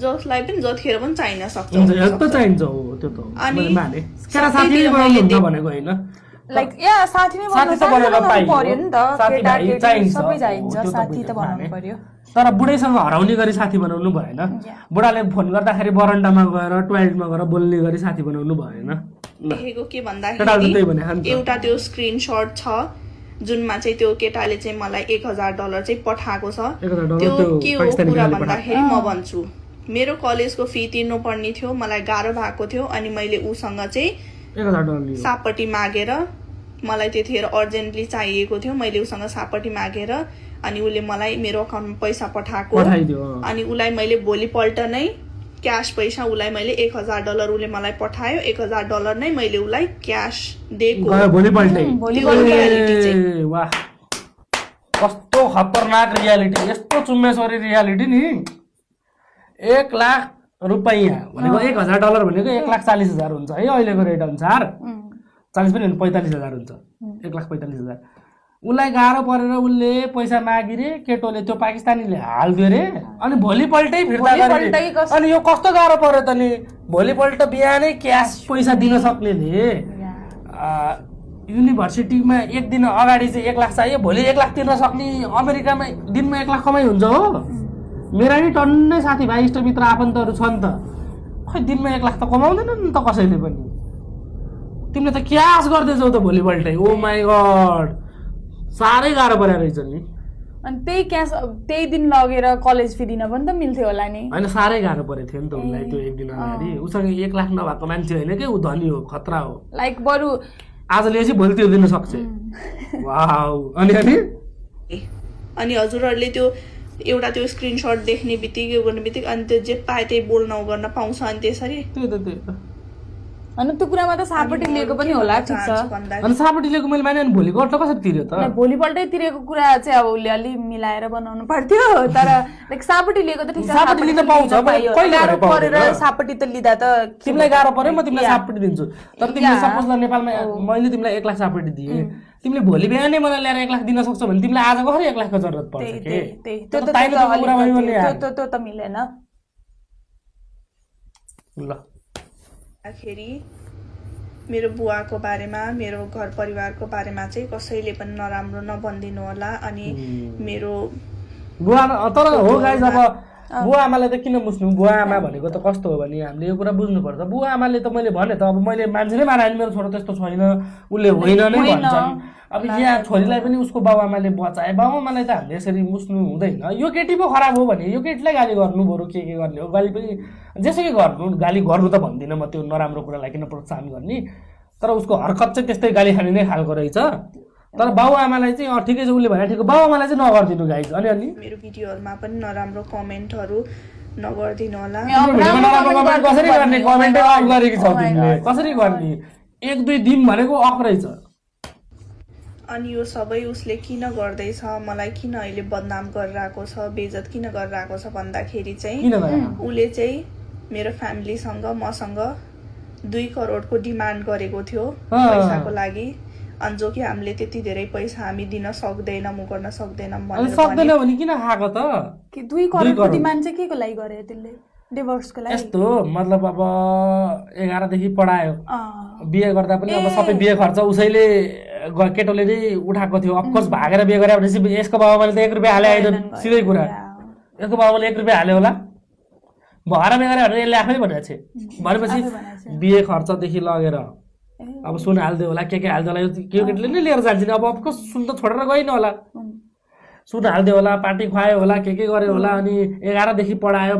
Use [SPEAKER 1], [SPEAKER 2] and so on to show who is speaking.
[SPEAKER 1] जसलाई पनि जतिखेर पनि चाहिन सक्छ
[SPEAKER 2] हेल्प त चाहिन्छ हो त्यो त मैले माने केटा साथीले बनाउनु हुन्छ भनेको हैन
[SPEAKER 3] लाइक या साथी नै
[SPEAKER 2] साथी त बनाउन
[SPEAKER 3] पर्यो नि त
[SPEAKER 2] साथी
[SPEAKER 3] केटा
[SPEAKER 2] भाइ
[SPEAKER 3] केटी
[SPEAKER 2] चाहिन्छ
[SPEAKER 3] सबै चाहिन्छ
[SPEAKER 2] त्यो त
[SPEAKER 3] साथी त
[SPEAKER 2] बुझेँ
[SPEAKER 3] बनाउनु
[SPEAKER 2] माने।
[SPEAKER 3] पर्यो
[SPEAKER 2] तर बुढैसँग हराउने गरी साथी बनाउनु भएन बुढाले फोन गर्दाखेरि बरन्डामा गएर टोयलेटमा गएर बोल्ने गरी साथी बनाउनु भएन
[SPEAKER 1] देखेको के
[SPEAKER 2] केटाले त्यही भने
[SPEAKER 1] भन्दाखेरि एउटा त्यो स्क्रिनशट छ जुनमा चाहिँ त्यो केटाले चाहिँ मलाई $1000 चाहिँ पठाएको छ त्यो के हो कुरा भन्दाखेरि म भन्छु मेरो कलेजको फी तिर्नु पर्ने थियो मलाई गाह्रो भएको थियो अनि मैले उसँग चाहिँ
[SPEAKER 2] $1000
[SPEAKER 1] सापट्टि मागेर मलाई त्यतिखेर अर्जेन्टली चाहिएको थियो मैले उसँग सापट्टि मागेर अनि उसले मलाई मेरो अकाउन्टमा पैसा पठाएको
[SPEAKER 2] पठाइदियो
[SPEAKER 1] अनि उसलाई मैले भोलिपल्ट नै क्यास पैसा उसलाई मैले $1000 उसले मलाई पठायो $1000 नै मैले उसलाई क्यास दिएको
[SPEAKER 2] गयो भोलिपल्टै
[SPEAKER 1] भोलिपल्ट
[SPEAKER 2] वाह कस्तो खतरनाक रियालिटी यस्तो चुम्मेश्वरी रियालिटी नि 1,00,000 रुपैयाँ भनेको $1000 भनेको 1,40,000 हुन्छ है अहिलेको रेट अनुसार 40 पनि 45,000 हुन्छ 1,45,000 उसलाई गाह्रो परेर उसले पैसा मागिरे केटोले त्यो पाकिस्तानीले हाल्दियो रे अनि भोलिपल्टै फिर्ता गरे अनि यो कस्तो गाह्रो पर्यो त नि भोलिपल्ट बिहानै क्यास पैसा दिन सक्नेले युनिभर्सिटीमा एक दिन अगाडि चाहिँ 1,00,000 चाहियो भोलि 1,00,000 तिर्न सक्ने अमेरिकामा दिनमा 1,00,000 कमाइ हुन्छ हो मेरा नि टन्नै साथीभाइ इष्टमित्र आफन्तहरू छन् त खै दिनमा 1,00,000 त कमाउँदैन नि त कसैले पनि तिमीले त क्यास गर्दैछौ त भोलिपल्टै ओ माई गड साह्रै गाह्रो परेर रहेछ नि
[SPEAKER 3] अनि त्यही क्यास त्यही दिन लगेर कलेज फी दिन पनि त मिल्थ्यो होला नि
[SPEAKER 2] होइन साह्रै गाह्रो परेको थियो नि त उसलाई त्यो एक दिन अगाडि उसँग 1,00,000 नभएको मान्छे होइन कि ऊ धनी हो खतरा हो
[SPEAKER 3] लाइक बरु
[SPEAKER 2] आज ल्याएपछि भोलि त्यो दिन सक्छ वाउ
[SPEAKER 1] अनि हजुरहरूले त्यो एउटा त्यो स्क्रिनशट देख्ने बित्तिकै गर्ने बित्तिकै अनि त्यो जे पाए त्यही बोल्न गर्न पाउँछ अनि त्यसरी
[SPEAKER 2] त्यही त
[SPEAKER 3] अनि त्यो कुरामा त सापट्टि लिएको पनि होला ठिक छ
[SPEAKER 2] अनि सापट्टि लिएको मैले माने अनि भोलिको अर्थ कसरी तिर्यो त
[SPEAKER 3] भोलिपल्टै तिरेको कुरा चाहिँ अब उसले अलि मिलाएर बनाउनु पर्थ्यो तर लाइक सापट्टि लिएको त ठिक छ
[SPEAKER 2] सापट्टि लिन पाउँछ कहिले
[SPEAKER 3] गाह्रो परेर सापट्टि त लिँदा त
[SPEAKER 2] तिमीलाई गाह्रो पर्यो म तिमीलाई सापट्टि दिन्छु तर तिमीले सपोज ल नेपालमा मैले तिमीलाई 1,00,000 सापट्टि दिएँ तिमीले भोलि बिहानै मलाई ल्याएर 1,00,000 दिन सक्छौ भने तिमीलाई आज कसरी 1,00,000 को जरुरत पर्छ के
[SPEAKER 3] त्यो त मिलेन
[SPEAKER 2] ल
[SPEAKER 1] आखिरी मेरो बुवाको बारेमा मेरो घर परिवारको बारेमा चाहिँ कसैले पनि नराम्रो नभनिदिनु होला अनि मेरो
[SPEAKER 2] बुवा तर हो गाइस अब बुवा आमालाई त किन मुस्नु बुवा आमा भनेको त कस्तो हो भने हामीले यो कुरा बुझ्नुपर्छ बुवा आमाले त मैले भने त अब मैले मान्छे नै माने मेरो छोरो त्यस्तो छैन उसले होइन नै भन्छन् अब यहाँ छोरीलाई पनि उसको बाबुआमाले बचाए बाबुआमालाई त हामीले यसरी मुस्नु हुँदैन यो केटी पो खराब हो भने यो केटीलाई गाली गर्नु बरु के गर्ने हो गाली पनि जेसुकै गर्नु गाली गर्नु त भन्दिनँ म त्यो नराम्रो कुरालाई किन प्रोत्साहन गर्ने तर उसको हरकत चाहिँ त्यस्तै गाली खाने नै खालको रहेछ तर बाबुआमालाई चाहिँ ठिकै छ उसले भने ठिक बाबुआमालाई चाहिँ नगरिदिनु गाइज अनि
[SPEAKER 1] मेरो भिडियोहरुमा पनि नराम्रो कमेन्टहरु नगरिदिनु होला
[SPEAKER 2] कसरी गर्ने कमेन्टै अफ गरेकी छौ तिमीले कसरी गर्ने 1-2 दिन भनेको अफ रहेछ
[SPEAKER 1] अनि यो सबै उसले किन गर्दैछ मलाई किन अहिले बदनाम गरिरहेको छ बेइज्जत किन गरिरहेको छ भन्दाखेरि चाहिँ उले चाहिँ मेरो फ्यामिलीसँग मसँग 2 करोडको डिमान्ड गरेको थियो पैसाको लागि अनि जो कि हामीले त्यति धेरै पैसा हामी दिन सक्दैनौं म गर्न सक्दैनौं भनेर
[SPEAKER 2] सक्दैन भने किन खाएको त
[SPEAKER 3] कि 2 करोडको डिमान्ड चाहिँ केको लागि गरे त्यसले डिभोर्सको लागि
[SPEAKER 2] यस्तो मतलब अब 11 देखि पढायो बिहे गर्दा पनि अब सबै बिहे खर्च उसैले केटोले नै उठाएको थियो अफकोर्स भागेर बिहे गरेपछि यसको बाबाले त 1 रुपैयाँ हाले आइदैन सिधै कुरा यसको बाबाले 1 रुपैयाँ हाल्यो होला भएर बिहे गरे भनेर यसले आफै भनेछ भनेपछि बिहे खर्चदेखि लगेर अब सुन हाल्दियो होला के हाल्दियो होला के केटीले नै लिएर जान्छ नि अब अफकोर्स सुन त छोडेर गइन होला सुन हाल्दियो होला पार्टी खुवायो होला के गर्यो होला अनि 11 देखि पढायो